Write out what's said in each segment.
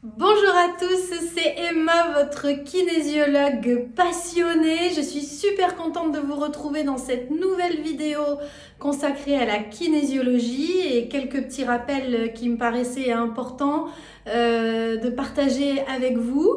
Bonjour à tous, c'est Emma, votre kinésiologue passionnée. Je suis super contente de vous retrouver dans cette nouvelle vidéo consacrée à la kinésiologie et quelques petits rappels qui me paraissaient importants de partager avec vous.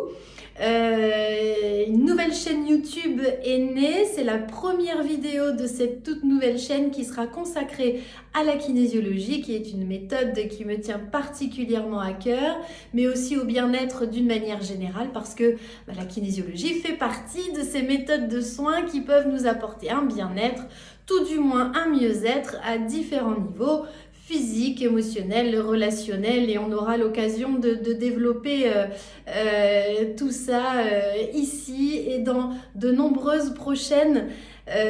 Une nouvelle chaîne YouTube est née, c'est la première vidéo de cette toute nouvelle chaîne qui sera consacrée à la kinésiologie, qui est une méthode qui me tient particulièrement à cœur, mais aussi au bien-être d'une manière générale, parce que la kinésiologie fait partie de ces méthodes de soins qui peuvent nous apporter un bien-être, tout du moins un mieux-être à différents niveaux, physique, émotionnel, relationnel, et on aura l'occasion de développer tout ça ici et dans de nombreuses prochaines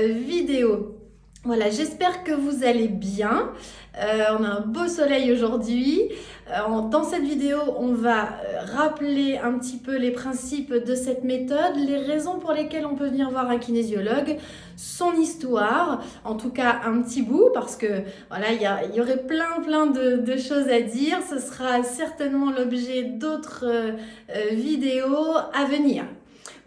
vidéos. Voilà, j'espère que vous allez bien. On a un beau soleil aujourd'hui. Dans cette vidéo, on va rappeler un petit peu les principes de cette méthode, les raisons pour lesquelles on peut venir voir un kinésiologue, son histoire, en tout cas un petit bout, parce que voilà, il y aurait plein de choses à dire. Ce sera certainement l'objet d'autres vidéos à venir.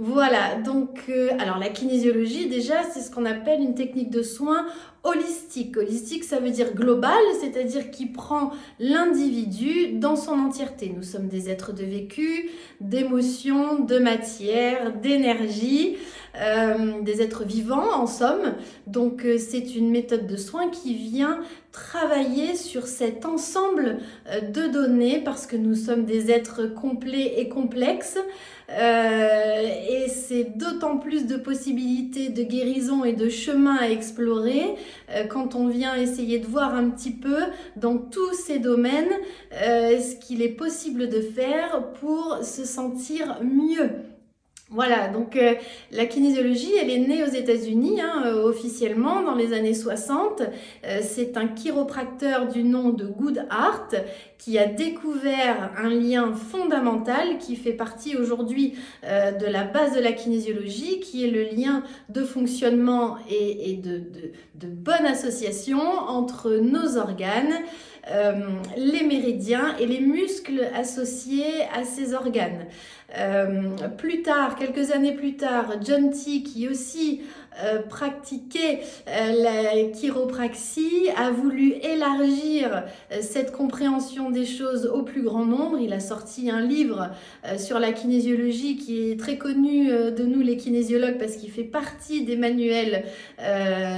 Voilà, donc alors la kinésiologie déjà, c'est ce qu'on appelle une technique de soins holistique. Holistique, ça veut dire global, c'est-à-dire qui prend l'individu dans son entièreté. Nous sommes des êtres de vécu, d'émotions, de matière, d'énergie, des êtres vivants en somme. Donc c'est une méthode de soins qui vient travailler sur cet ensemble de données parce que nous sommes des êtres complets et complexes. Et c'est d'autant plus de possibilités de guérison et de chemins à explorer quand on vient essayer de voir un petit peu dans tous ces domaines ce qu'il est possible de faire pour se sentir mieux. Voilà, donc la kinésiologie, elle est née aux États-Unis officiellement dans les années 60. C'est un chiropracteur du nom de Goodhart qui a découvert un lien fondamental qui fait partie aujourd'hui de la base de la kinésiologie, qui est le lien de fonctionnement et de bonne association entre nos organes, les méridiens et les muscles associés à ces organes. Plus tard, quelques années plus tard, John T, qui aussi pratiquait la chiropraxie, a voulu élargir cette compréhension des choses au plus grand nombre. Il a sorti un livre sur la kinésiologie qui est très connu de nous les kinésiologues parce qu'il fait partie des manuels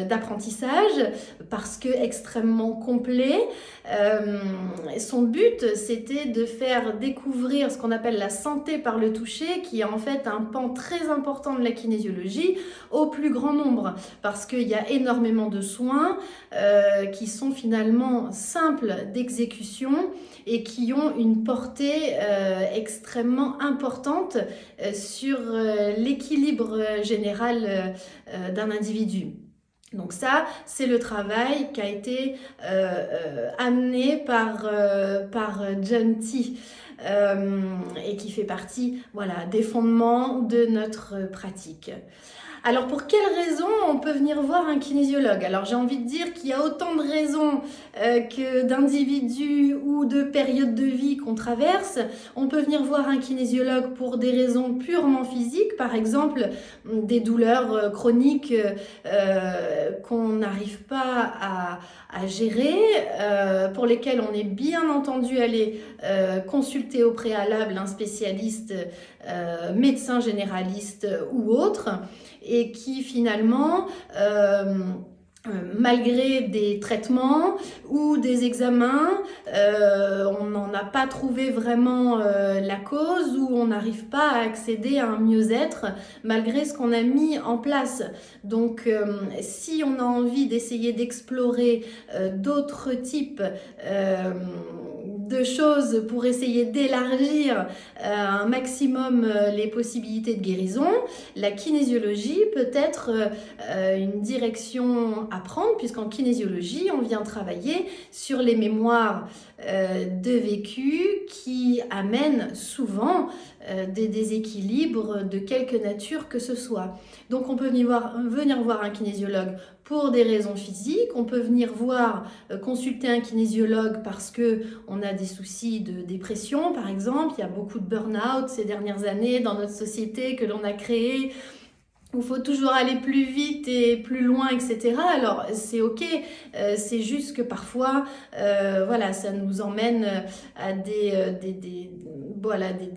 d'apprentissage parce que extrêmement complet. Son but, c'était de faire découvrir ce qu'on appelle la santé par le toucher, qui est en fait un pan très important de la kinésiologie au plus grand nombre, parce qu'il y a énormément de soins qui sont finalement simples d'exécution et qui ont une portée extrêmement importante sur l'équilibre général d'un individu. Donc ça, c'est le travail qui a été amené par John T et qui fait partie des fondements de notre pratique. Alors pour quelles raisons on peut venir voir un kinésiologue? Alors j'ai envie de dire qu'il y a autant de raisons que d'individus ou de périodes de vie qu'on traverse. On peut venir voir un kinésiologue pour des raisons purement physiques, par exemple des douleurs chroniques qu'on n'arrive pas à gérer, pour lesquelles on est bien entendu allé consulter au préalable un spécialiste, médecin généraliste ou autre, et qui finalement, malgré des traitements ou des examens, on n'en a pas trouvé vraiment la cause, ou on n'arrive pas à accéder à un mieux-être malgré ce qu'on a mis en place. Donc si on a envie d'essayer d'explorer d'autres types de choses pour essayer d'élargir un maximum les possibilités de guérison, la kinésiologie peut être une direction à prendre, puisqu'en kinésiologie, on vient travailler sur les mémoires de vécu qui amènent souvent des déséquilibres de quelque nature que ce soit. Donc on peut venir voir un kinésiologue pour des raisons physiques. On peut venir voir, consulter un kinésiologue parce qu'on a des soucis de dépression, par exemple. Il y a beaucoup de burn-out ces dernières années dans notre société que l'on a créé, où il faut toujours aller plus vite et plus loin, etc. Alors, c'est ok, c'est juste que parfois, voilà, ça nous emmène à des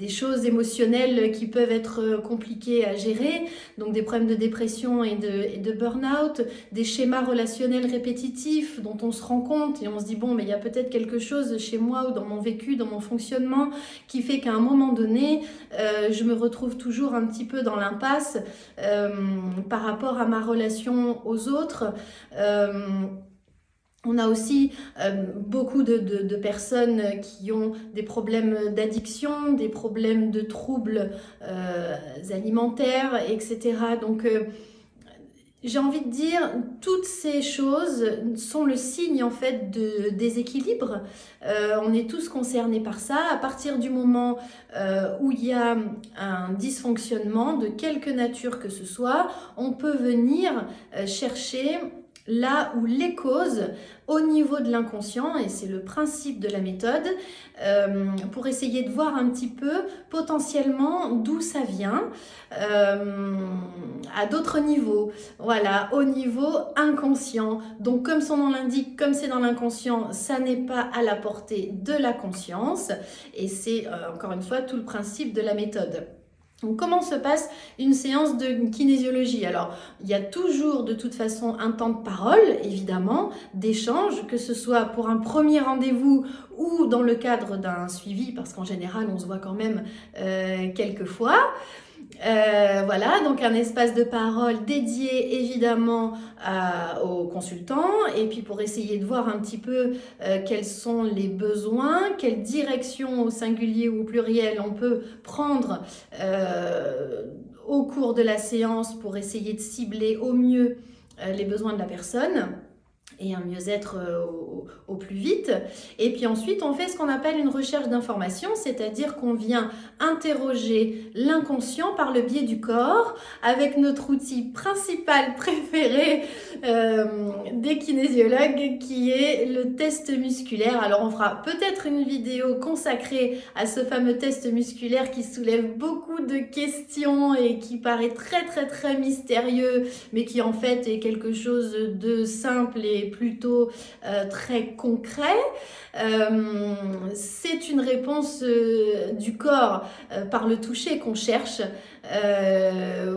choses émotionnelles qui peuvent être compliquées à gérer, donc des problèmes de dépression et de burn-out, des schémas relationnels répétitifs dont on se rend compte et on se dit, bon, mais il y a peut-être quelque chose chez moi ou dans mon vécu, dans mon fonctionnement, qui fait qu'à un moment donné, je me retrouve toujours un petit peu dans l'impasse, par rapport à ma relation aux autres. On a aussi beaucoup de personnes qui ont des problèmes d'addiction, des problèmes de troubles alimentaires, etc. Donc, j'ai envie de dire, toutes ces choses sont le signe en fait de déséquilibre. On est tous concernés par ça. À partir du moment où il y a un dysfonctionnement de quelque nature que ce soit, on peut venir chercher là où les causes au niveau de l'inconscient, et c'est le principe de la méthode, pour essayer de voir un petit peu potentiellement d'où ça vient, à d'autres niveaux, voilà, au niveau inconscient. Donc comme son nom l'indique, comme c'est dans l'inconscient, ça n'est pas à la portée de la conscience, et c'est encore une fois tout le principe de la méthode. Donc, comment se passe une séance de kinésiologie? Alors, il y a toujours de toute façon un temps de parole, évidemment, d'échange, que ce soit pour un premier rendez-vous ou dans le cadre d'un suivi, parce qu'en général, on se voit quand même quelques fois. Voilà, donc un espace de parole dédié évidemment aux consultants, et puis pour essayer de voir un petit peu quels sont les besoins, quelle direction au singulier ou au pluriel on peut prendre au cours de la séance pour essayer de cibler au mieux les besoins de la personne et un mieux-être au plus vite. Et puis ensuite, on fait ce qu'on appelle une recherche d'information, c'est-à-dire qu'on vient interroger l'inconscient par le biais du corps avec notre outil principal préféré des kinésiologues, qui est le test musculaire. Alors on fera peut-être une vidéo consacrée à ce fameux test musculaire qui soulève beaucoup de questions et qui paraît très mystérieux, mais qui en fait est quelque chose de simple et plutôt très concret. C'est une réponse du corps par le toucher qu'on cherche.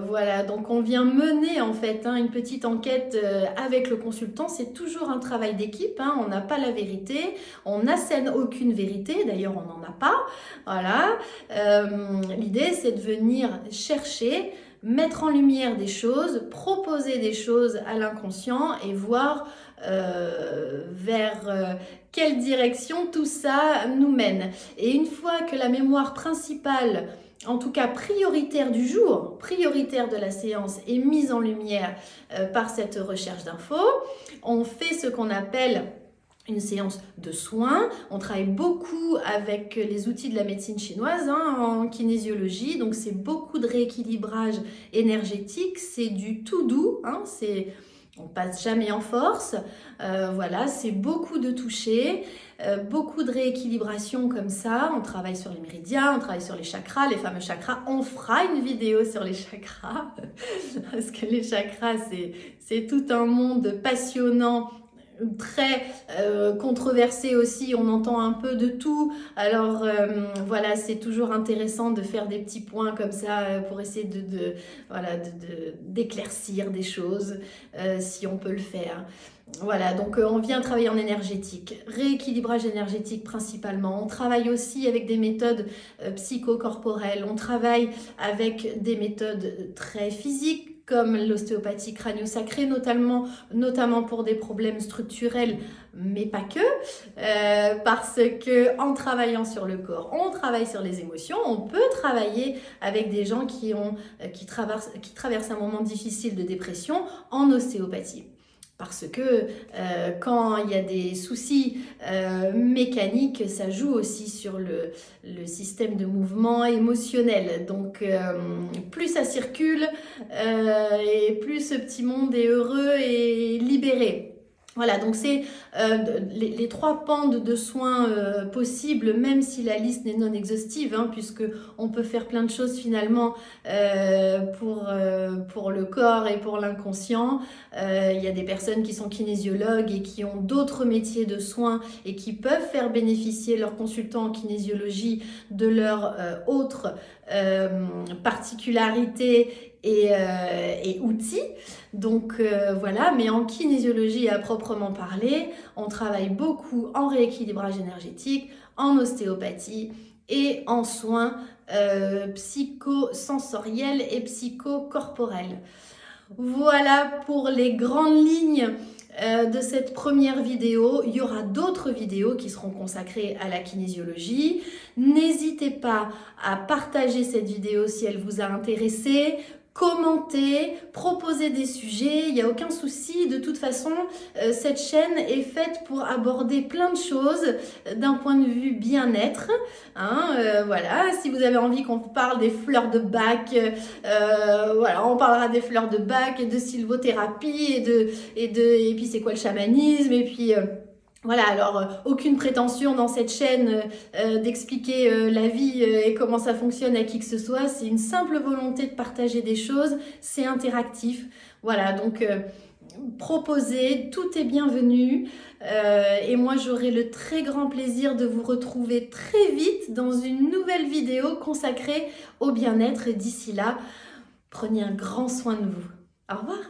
Voilà, donc on vient mener en fait une petite enquête avec le consultant. C'est toujours un travail d'équipe, on n'a pas la vérité, on n'assène aucune vérité, d'ailleurs on n'en a pas. Voilà, l'idée c'est de venir chercher, mettre en lumière des choses, proposer des choses à l'inconscient et voir vers quelle direction tout ça nous mène. Et une fois que la mémoire principale, en tout cas prioritaire du jour, prioritaire de la séance, est mise en lumière par cette recherche d'infos, on fait ce qu'on appelle une séance de soins. On travaille beaucoup avec les outils de la médecine chinoise en kinésiologie, donc c'est beaucoup de rééquilibrage énergétique, c'est du tout doux, on passe jamais en force, voilà, c'est beaucoup de toucher, beaucoup de rééquilibration comme ça. On travaille sur les méridiens, on travaille sur les chakras, les fameux chakras. On fera une vidéo sur les chakras parce que les chakras, c'est tout un monde passionnant, très controversé aussi, on entend un peu de tout. Alors voilà, c'est toujours intéressant de faire des petits points comme ça pour essayer d'éclaircir des choses si on peut le faire. Voilà, donc on vient travailler en énergétique, rééquilibrage énergétique principalement. On travaille aussi avec des méthodes psychocorporelles, on travaille avec des méthodes très physiques, comme l'ostéopathie crânio-sacrée, notamment pour des problèmes structurels, mais pas que, parce que en travaillant sur le corps, on travaille sur les émotions. On peut travailler avec des gens qui traversent un moment difficile de dépression en ostéopathie. Parce que quand il y a des soucis mécaniques, ça joue aussi sur le système de mouvement émotionnel. Donc plus ça circule et plus ce petit monde est heureux et libéré. Voilà, donc c'est les 3 pans de soins possibles, même si la liste n'est non exhaustive, hein, puisque on peut faire plein de choses finalement pour le corps et pour l'inconscient. Il y a des personnes qui sont kinésiologues et qui ont d'autres métiers de soins et qui peuvent faire bénéficier leurs consultants en kinésiologie de leurs autres particularités et outils. Donc voilà, mais en kinésiologie à proprement parler, on travaille beaucoup en rééquilibrage énergétique, en ostéopathie et en soins psychosensoriels et psychocorporels. Voilà pour les grandes lignes de cette première vidéo. Il y aura d'autres vidéos qui seront consacrées à la kinésiologie. N'hésitez pas à partager cette vidéo si elle vous a intéressé. Commentez, proposez des sujets, il n'y a aucun souci. De toute façon, cette chaîne est faite pour aborder plein de choses d'un point de vue bien-être. Hein, voilà, si vous avez envie qu'on parle des fleurs de Bach, voilà, on parlera des fleurs de Bach et de sylvothérapie et puis c'est quoi le chamanisme et puis... Voilà, alors aucune prétention dans cette chaîne d'expliquer la vie et comment ça fonctionne à qui que ce soit. C'est une simple volonté de partager des choses, c'est interactif. Voilà, donc proposez, tout est bienvenu. Et moi, j'aurai le très grand plaisir de vous retrouver très vite dans une nouvelle vidéo consacrée au bien-être. Et d'ici là, prenez un grand soin de vous. Au revoir.